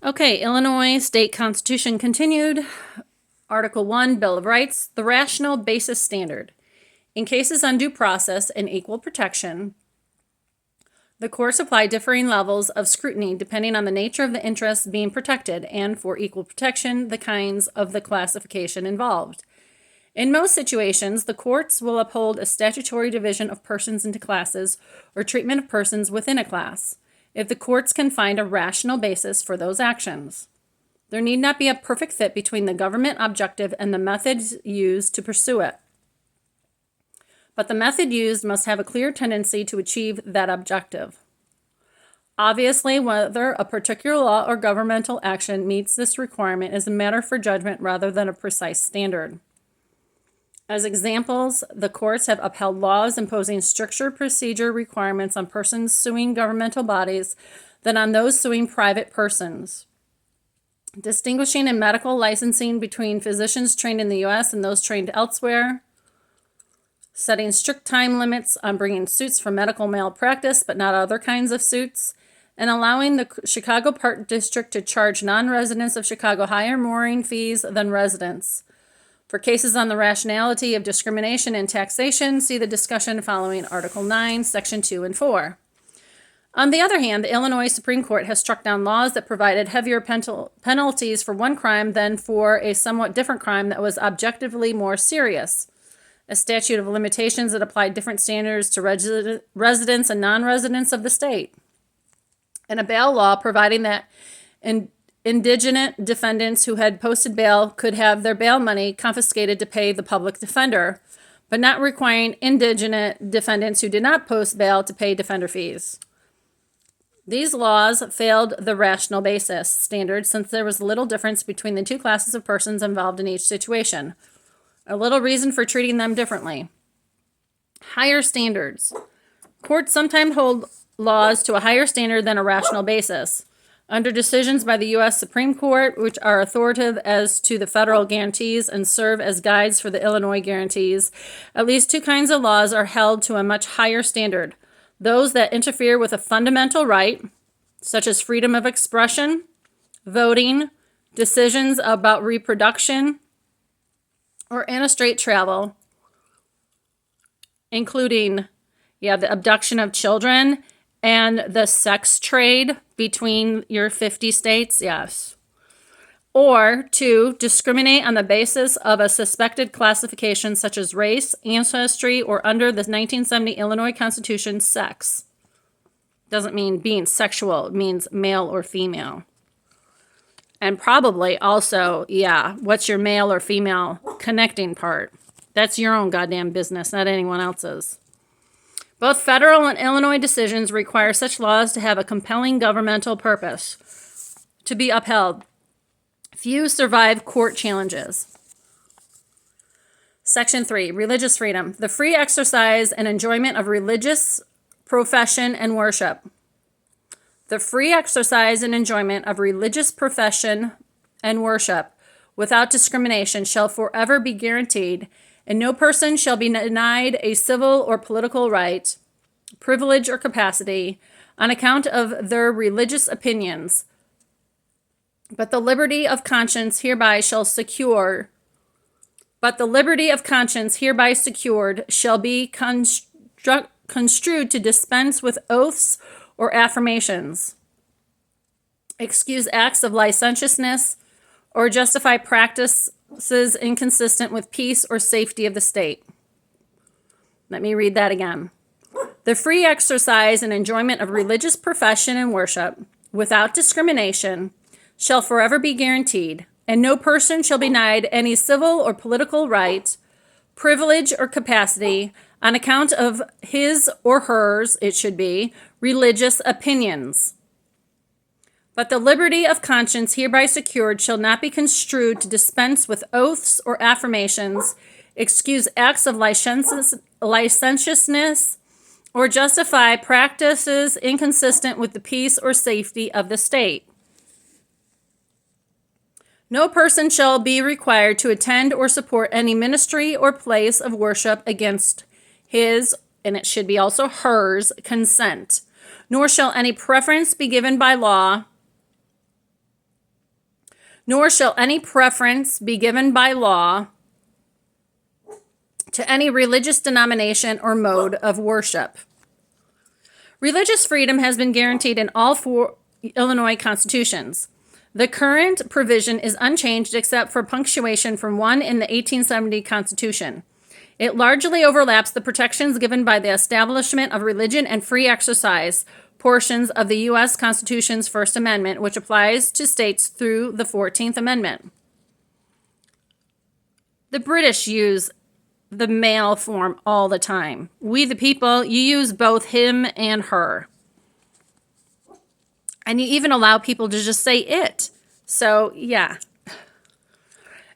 Okay, Illinois State Constitution continued. Article 1, Bill of Rights, the rational basis standard. In cases on due process and equal protection, the courts apply differing levels of scrutiny depending on the nature of the interests being protected and, for equal protection, the kinds of the classification involved. In most situations, the courts will uphold a statutory division of persons into classes or treatment of persons within a class, if the courts can find a rational basis for those actions. There need not be a perfect fit between the government objective and the methods used to pursue it. But the method used must have a clear tendency to achieve that objective. Obviously, whether a particular law or governmental action meets this requirement is a matter for judgment rather than a precise standard. As examples, the courts have upheld laws imposing stricter procedure requirements on persons suing governmental bodies than on those suing private persons. Distinguishing in medical licensing between physicians trained in the U.S. and those trained elsewhere. Setting strict time limits on bringing suits for medical malpractice, but not other kinds of suits, and allowing the Chicago Park District to charge non-residents of Chicago higher mooring fees than residents. For cases on the rationality of discrimination and taxation, see the discussion following Article 9, Section 2 and 4. On the other hand, the Illinois Supreme Court has struck down laws that provided heavier penalties for one crime than for a somewhat different crime that was objectively more serious. A statute of limitations that applied different standards to residents and non-residents of the state. And a bail law providing that indigent defendants who had posted bail could have their bail money confiscated to pay the public defender, but not requiring indigent defendants who did not post bail to pay defender fees. These laws failed the rational basis standard since there was little difference between the two classes of persons involved in each situation. A little reason for treating them differently. Higher standards. Courts sometimes hold laws to a higher standard than a rational basis. Under decisions by the U.S. Supreme Court, which are authoritative as to the federal guarantees and serve as guides for the Illinois guarantees, at least two kinds of laws are held to a much higher standard. Those that interfere with a fundamental right, such as freedom of expression, voting, decisions about reproduction, or interstate travel, including, the abduction of children and the sex trade between your 50 states, yes. Or 2, discriminate on the basis of a suspected classification such as race, ancestry, or under the 1970 Illinois Constitution, sex. Doesn't mean being sexual, it means male or female. And probably also, what's your male or female connecting part? That's your own goddamn business, not anyone else's. Both federal and Illinois decisions require such laws to have a compelling governmental purpose to be upheld. Few survive court challenges. Section 3, religious freedom. The free exercise and enjoyment of religious profession and worship. The free exercise and enjoyment of religious profession and worship without discrimination shall forever be guaranteed, and no person shall be denied a civil or political right, privilege, or capacity on account of their religious opinions. But the liberty of conscience hereby secured shall be construed to dispense with oaths or affirmations, excuse acts of licentiousness, or justify practices inconsistent with peace or safety of the state. Let me read that again. The free exercise and enjoyment of religious profession and worship without discrimination shall forever be guaranteed, and no person shall be denied any civil or political right, privilege, or capacity on account of his or hers, it should be, religious opinions. But the liberty of conscience hereby secured shall not be construed to dispense with oaths or affirmations, excuse acts of licentiousness, or justify practices inconsistent with the peace or safety of the state. No person shall be required to attend or support any ministry or place of worship against his, and it should be also hers, consent, nor shall any preference be given by law nor shall any preference be given by law to any religious denomination or mode of worship. Religious freedom has been guaranteed in all four Illinois constitutions. The current provision is unchanged except for punctuation from one in the 1870 Constitution. It largely overlaps the protections given by the Establishment of Religion and Free Exercise portions of the U.S. Constitution's First Amendment, which applies to states through the 14th Amendment. The British use the male form all the time. We, the people, you use both him and her. And you even allow people to just say it. So, yeah.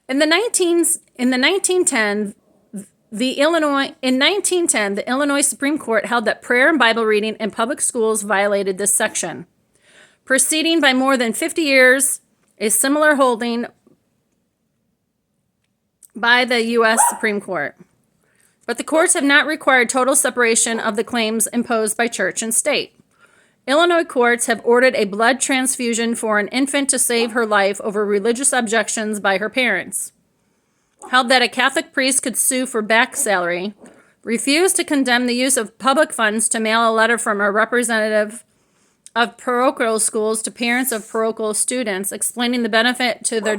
In 1910, the Illinois Supreme Court held that prayer and Bible reading in public schools violated this section. Proceeding by more than 50 years, a similar holding by the U.S. Supreme Court. But the courts have not required total separation of the claims imposed by church and state. Illinois courts have ordered a blood transfusion for an infant to save her life over religious objections by her parents, held that a Catholic priest could sue for back salary, refused to condemn the use of public funds to mail a letter from a representative of parochial schools to parents of parochial students explaining the benefits to their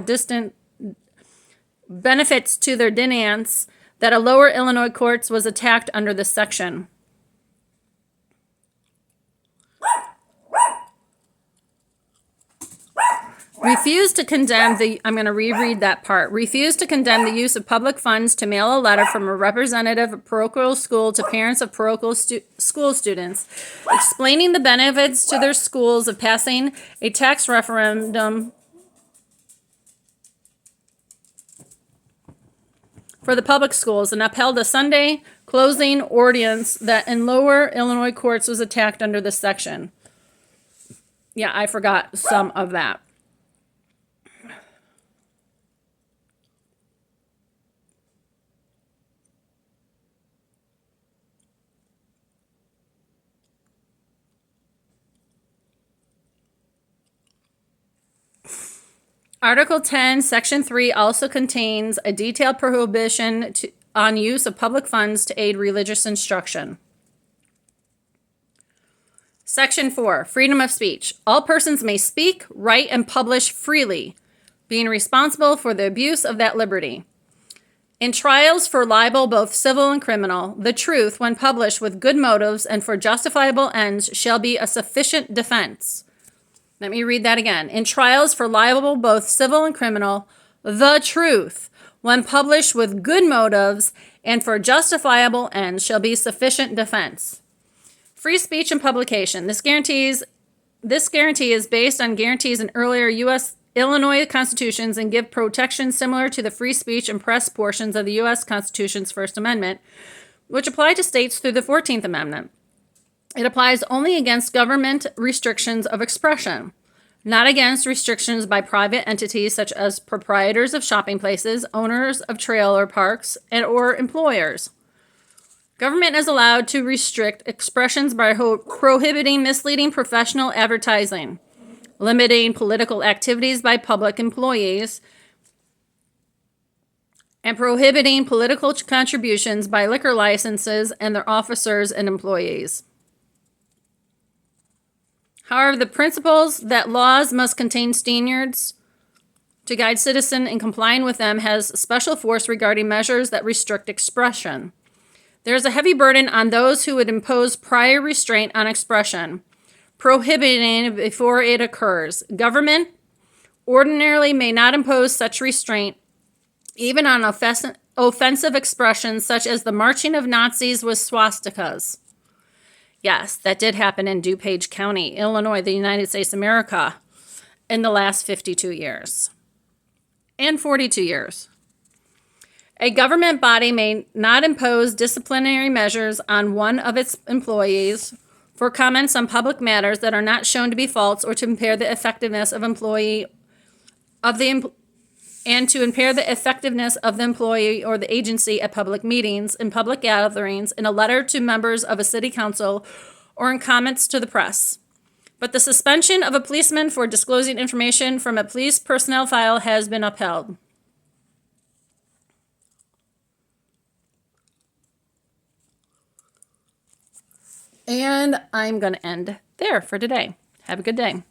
deniance that a lower Illinois courts was attacked under this section. Refused to condemn the, I'm going to reread that part. Refused to condemn the use of public funds to mail a letter from a representative of parochial school to parents of parochial school students, explaining the benefits to their schools of passing a tax referendum for the public schools, and upheld a Sunday closing ordinance that in lower Illinois courts was attacked under this section. Yeah, I forgot some of that. Article 10, Section 3 also contains a detailed prohibition on use of public funds to aid religious instruction. Section 4, Freedom of Speech. All persons may speak, write, and publish freely, being responsible for the abuse of that liberty. In trials for libel, both civil and criminal, the truth, when published with good motives and for justifiable ends, shall be a sufficient defense. Let me read that again. In trials for libel, both civil and criminal, the truth, when published with good motives and for justifiable ends, shall be sufficient defense. Free speech and publication. This guarantee is based on guarantees in earlier U.S. Illinois constitutions and give protection similar to the free speech and press portions of the U.S. Constitution's First Amendment, which apply to states through the 14th Amendment. It applies only against government restrictions of expression, not against restrictions by private entities such as proprietors of shopping places, owners of trailer parks, or employers. Government is allowed to restrict expressions by prohibiting misleading professional advertising, limiting political activities by public employees, and prohibiting political contributions by liquor licenses and their officers and employees. However, the principles that laws must contain standards to guide citizens in complying with them has special force regarding measures that restrict expression. There is a heavy burden on those who would impose prior restraint on expression, prohibiting it before it occurs. Government ordinarily may not impose such restraint, even on offensive expressions such as the marching of Nazis with swastikas. Yes, that did happen in DuPage County, Illinois, the United States of America, in the last 52 years and 42 years. A government body may not impose disciplinary measures on one of its employees for comments on public matters that are not shown to be false or to impair the effectiveness of the employee or the agency at public meetings, in public gatherings, in a letter to members of a city council, or in comments to the press. But the suspension of a policeman for disclosing information from a police personnel file has been upheld. And I'm going to end there for today. Have a good day.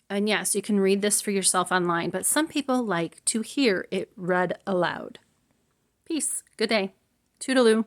And yes, you can read this for yourself online, but some people like to hear it read aloud. Peace. Good day. Toodaloo.